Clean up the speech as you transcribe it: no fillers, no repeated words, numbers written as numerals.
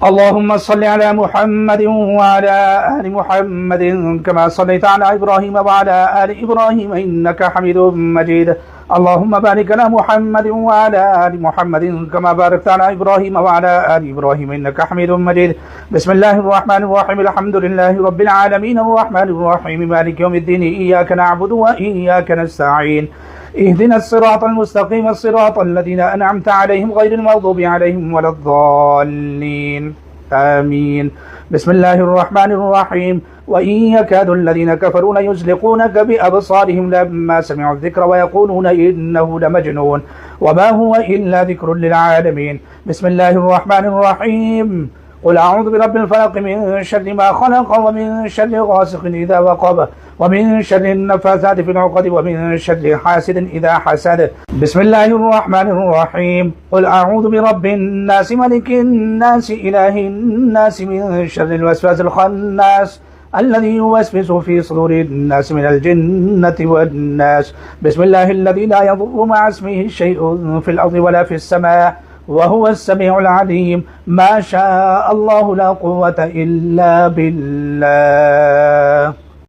اللهم صل على محمد وعلى آل محمد كما صليت على إبراهيم وعلى آل إبراهيم إنك حميد مجيد. اللهم بارك على محمد وعلى آل محمد كما باركت على إبراهيم وعلى آل إبراهيم إنك حميد مجيد. بسم الله الرحمن الرحيم. الحمد لله رب العالمين الرحمن الرحيم مالك يوم الدين. إياك نعبد وإياك نستعين. اهدنا الصراط المستقيم الصراط الذين أنعمت عليهم غير المغضوب عليهم ولا الضالين. آمين. بسم الله الرحمن الرحيم. وإن يكاد الذين كفروا ليزلقونك بأبصارهم لما سمعوا الذكر ويقولون إنه لمجنون وما هو إلا ذكر للعالمين. بسم الله الرحمن الرحيم. قل أعوذ برب الفلق من شر ما خلق ومن شر غاسق إذا وقب ومن شر النفاثات في العقد ومن شر حاسد إذا حسد. بسم الله الرحمن الرحيم. قل أعوذ برب الناس ملك الناس إله الناس من شر الوسواس الخناس الذي يوسوس في صدور الناس من الجنة والناس. بسم الله الذي لا يضر مع اسمه شيء في الأرض ولا في السماء وهو السميع العليم. ما شاء الله لا قوة إلا بالله.